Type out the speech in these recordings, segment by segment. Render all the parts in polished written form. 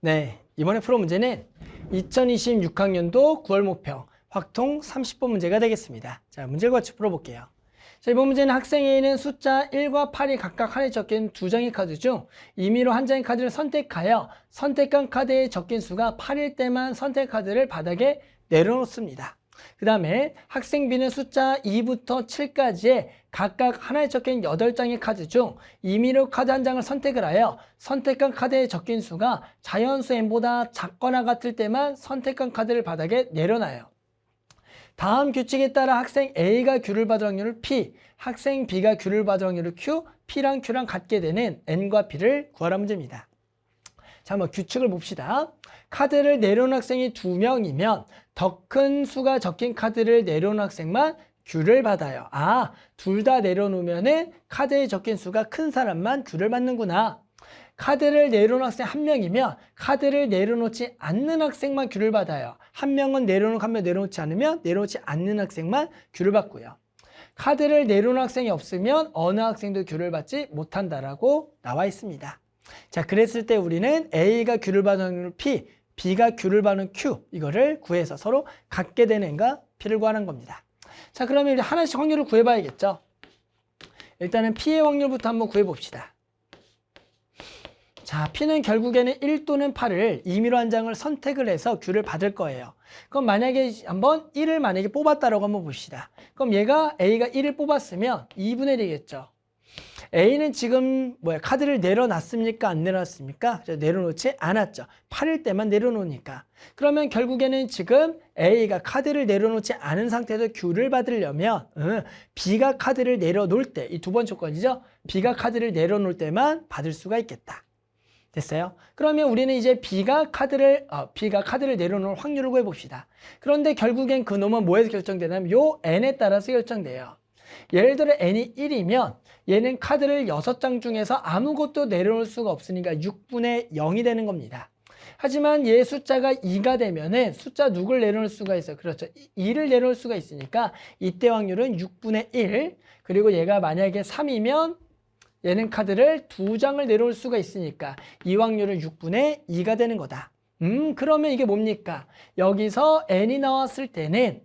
네, 이번에 풀어 문제는 2026학년도 9월 목표 확통 30번 문제가 되겠습니다. 자, 문제를 같이 풀어볼게요. 자, 이번 문제는 학생 A는 숫자 1과 8이 각각 하나에 적힌 두 장의 카드 중 임의로 한 장의 카드를 선택하여 선택한 카드에 적힌 수가 8일 때만 선택 카드를 바닥에 내려놓습니다. 그 다음에 학생 B는 숫자 2부터 7까지의 각각 하나에 적힌 8장의 카드 중 임의로 카드 한 장을 선택을 하여 선택한 카드에 적힌 수가 자연수 n보다 작거나 같을 때만 선택한 카드를 바닥에 내려놔요. 다음 규칙에 따라 학생 A가 Q를 받을 확률을 P, 학생 B가 Q를 받을 확률을 Q, P랑 Q랑 같게 되는 N과 P를 구하라 문제입니다. 자, 한번 규칙을 봅시다. 카드를 내려놓은 학생이 2명이면 더 큰 수가 적힌 카드를 내려놓은 학생만 Q를 받아요. 아, 둘 다 내려놓으면은 카드에 적힌 수가 큰 사람만 Q를 받는구나. 카드를 내려놓은 학생 1명이면 카드를 내려놓지 않는 학생만 Q를 받아요. 한 명은 내려놓고 한 명 내려놓지 않으면 내려놓지 않는 학생만 Q를 받고요. 카드를 내려놓은 학생이 없으면 어느 학생도 Q를 받지 못한다라고 나와 있습니다. 자, 그랬을 때 우리는 A가 Q를 받는 확률 P, B가 Q를 받는 Q, 이거를 구해서 서로 같게 되는 N과 P를 구하는 겁니다. 자, 그러면 하나씩 확률을 구해봐야겠죠. 일단은 P의 확률부터 한번 구해봅시다. 자, P는 결국에는 1 또는 8을 임의로 한 장을 선택을 해서 Q를 받을 거예요. 그럼 만약에 한번 1을 만약에 뽑았다라고 한번 봅시다. 그럼 얘가 A가 1을 뽑았으면 2분의 1이겠죠. A는 지금 카드를 내려놨습니까? 안 내려놨습니까? 내려놓지 않았죠. 8일 때만 내려놓으니까. 그러면 결국에는 지금 A가 카드를 내려놓지 않은 상태에서 Q를 받으려면 B가 카드를 내려놓을 때, 이 두 번째 조건이죠. B가 카드를 내려놓을 때만 받을 수가 있겠다. 됐어요? 그러면 우리는 이제 B가 카드를 내려놓을 확률을 구해봅시다. 그런데 결국엔 그 놈은 뭐에서 결정되냐면 요 N에 따라서 결정돼요. 예를 들어 N이 1이면 얘는 카드를 6장 중에서 아무것도 내려놓을 수가 없으니까 6분의 0이 되는 겁니다. 하지만 얘 숫자가 2가 되면은 숫자 누굴 내려놓을 수가 있어요? 그렇죠. 2를 내려놓을 수가 있으니까 이때 확률은 6분의 1. 그리고 얘가 만약에 3이면 얘는 카드를 2장을 내려올 수가 있으니까 이 확률은 6분의 2가 되는 거다. 그러면 이게 뭡니까? 여기서 n이 나왔을 때는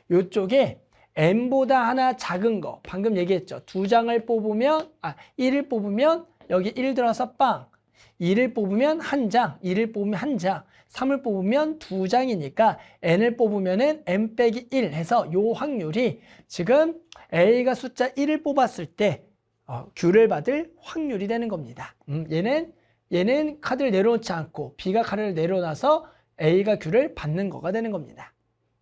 요쪽에 n보다 하나 작은 거 방금 얘기했죠. 2장을 뽑으면 1을 뽑으면 여기 1 들어서 빵. 2를 뽑으면 1장, 2를 뽑으면 1장, 3을 뽑으면 2장이니까 n을 뽑으면은 n 빼기 1 해서 요 확률이 지금 A가 숫자 1을 뽑았을 때 Q를 받을 확률이 되는 겁니다. 얘는 카드를 내려놓지 않고 B가 카드를 내려놔서 A가 Q를 받는 거가 되는 겁니다.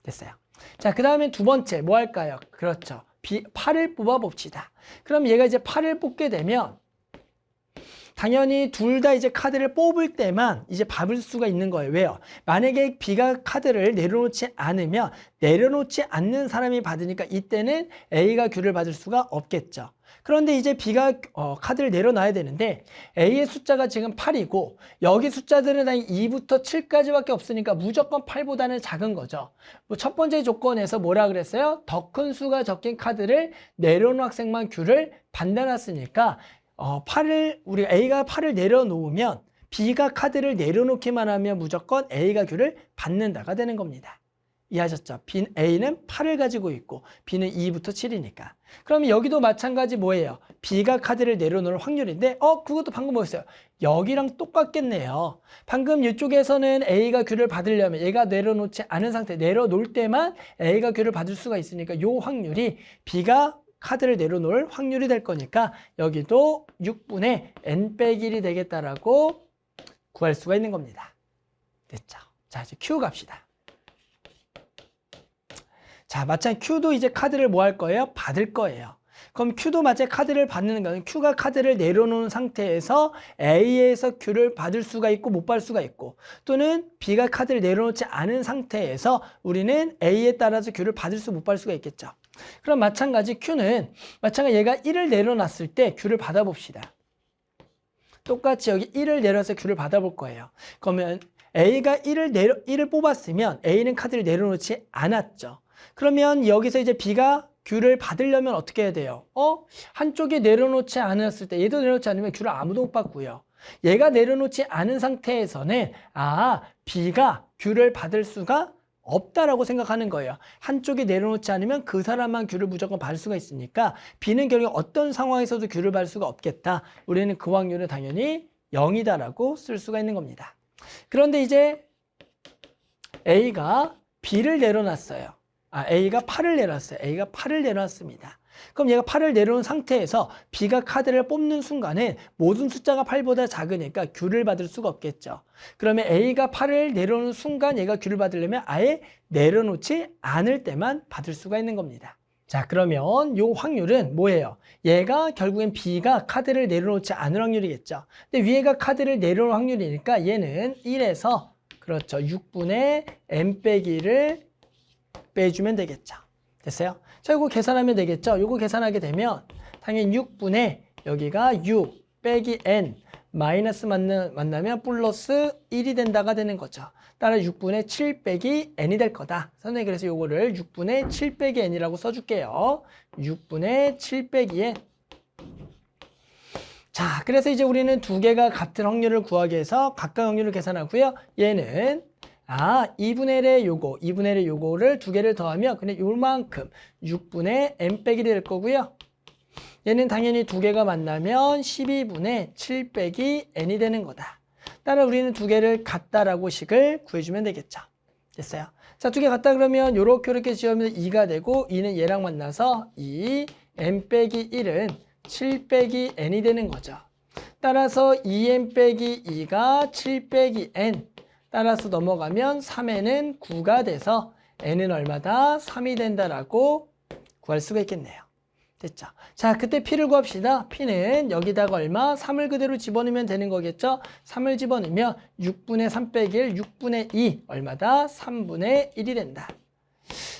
됐어요. 자, 그 다음에 두 번째 뭐 할까요? 그렇죠. 8을 뽑아 봅시다. 그럼 얘가 이제 8을 뽑게 되면 당연히 둘 다 이제 카드를 뽑을 때만 이제 받을 수가 있는 거예요. 왜요? 만약에 B가 카드를 내려놓지 않으면 내려놓지 않는 사람이 받으니까 이때는 A가 Q를 받을 수가 없겠죠. 그런데 이제 B가 카드를 내려놔야 되는데 A의 숫자가 지금 8이고 여기 숫자들은 2부터 7까지밖에 없으니까 무조건 8보다는 작은 거죠. 첫 번째 조건에서 뭐라 그랬어요? 더 큰 수가 적힌 카드를 내려놓은 학생만 Q를 받아놨으니까 우리가 A가 8을 내려놓으면 B가 카드를 내려놓기만 하면 무조건 A가 Q를 받는다가 되는 겁니다. 이해하셨죠? A는 8을 가지고 있고 B는 2부터 7이니까. 그러면 여기도 마찬가지 뭐예요? B가 카드를 내려놓을 확률인데 그것도 방금 뭐였어요? 여기랑 똑같겠네요. 방금 이쪽에서는 A가 Q를 받으려면 얘가 내려놓지 않은 상태, 내려놓을 때만 A가 Q를 받을 수가 있으니까 요 확률이 B가 카드를 내려놓을 확률이 될 거니까 여기도 6분의 n 빼기 1이 되겠다라고 구할 수가 있는 겁니다. 됐죠? 자, 이제 Q 갑시다. 자, 마찬가지 Q도 이제 카드를 뭐 할 거예요? 받을 거예요. 그럼 Q도 마찬가지 카드를 받는 거는 Q가 카드를 내려놓은 상태에서 A에서 Q를 받을 수가 있고 못 받을 수가 있고 또는 B가 카드를 내려놓지 않은 상태에서 우리는 A에 따라서 Q를 받을 수 못 받을 수가 있겠죠. 그럼 마찬가지 Q는 마찬가지 얘가 1을 내려놨을 때 Q를 받아봅시다. 똑같이 여기 1을 내려서 Q를 받아볼 거예요. 그러면 A가 1을 뽑았으면 A는 카드를 내려놓지 않았죠. 그러면 여기서 이제 B가 Q를 받으려면 어떻게 해야 돼요? 한쪽에 내려놓지 않았을 때 얘도 내려놓지 않으면 Q를 아무도 못 받고요. 얘가 내려놓지 않은 상태에서는 B가 귤을 받을 수가 없다라고 생각하는 거예요. 한쪽이 내려놓지 않으면 그 사람만 귤을 무조건 받을 수가 있으니까 B는 결국 어떤 상황에서도 귤을 받을 수가 없겠다. 우리는 그 확률은 당연히 0이다라고 쓸 수가 있는 겁니다. 그런데 이제 A가 B를 내려놨어요. A가 8을 내려놨어요. A가 8을 내려놨습니다. 그럼 얘가 8을 내려놓은 상태에서 B가 카드를 뽑는 순간에 모든 숫자가 8보다 작으니까 귤을 받을 수가 없겠죠. 그러면 A가 8을 내려놓는 순간 얘가 귤을 받으려면 아예 내려놓지 않을 때만 받을 수가 있는 겁니다. 자, 그러면 요 확률은 뭐예요? 얘가 결국엔 B가 카드를 내려놓지 않을 확률이겠죠. 근데 위에가 카드를 내려놓을 확률이니까 얘는 1에서 그렇죠. 6분의 n 빼기 1을 빼주면 되겠죠. 됐어요? 자, 이거 계산하면 되겠죠? 이거 계산하게 되면 당연히 6분의 여기가 6 빼기 n 마이너스 만나면 플러스 1이 된다가 되는 거죠. 따라 6분의 7 빼기 n이 될 거다. 선생님 그래서 요거를 6분의 7 빼기 n이라고 써줄게요. 6분의 7 빼기 n. 자, 그래서 이제 우리는 두 개가 같은 확률을 구하기 위해서 각각 확률을 계산하고요. 얘는 2분의 1의 요거, 2분의 1의 요거를 두 개를 더하면 그냥 요만큼 6분의 n 빼기 될 거고요. 얘는 당연히 두 개가 만나면 12분의 7 빼기 n이 되는 거다. 따라 우리는 두 개를 같다라고 식을 구해주면 되겠죠. 됐어요? 자, 두 개 같다 그러면 요렇게 지으면 2가 되고 2는 얘랑 만나서 2, n 빼기 1은 7 빼기 n이 되는 거죠. 따라서 2n 빼기 2가 7 빼기 n. 따라서 넘어가면 3n은 9가 돼서 n은 얼마다? 3이 된다라고 구할 수가 있겠네요. 됐죠? 자, 그때 P를 구합시다. P는 여기다가 얼마? 3을 그대로 집어넣으면 되는 거겠죠? 3을 집어넣으면 6분의 3 빼기 1, 6분의 2 얼마다? 3분의 1이 된다.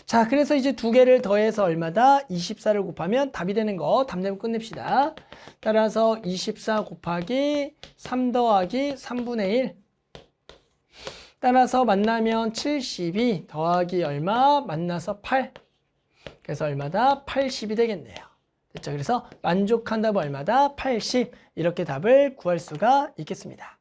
자, 그래서 이제 두 개를 더해서 얼마다? 24를 곱하면 답이 되는 거 답 내면 끝냅시다. 따라서 24 곱하기 3 더하기 3분의 1 따라서 만나면 72 더하기 얼마? 만나서 8 그래서 얼마다? 80이 되겠네요. 됐죠? 그래서 만족한 답은 얼마다? 80 이렇게 답을 구할 수가 있겠습니다.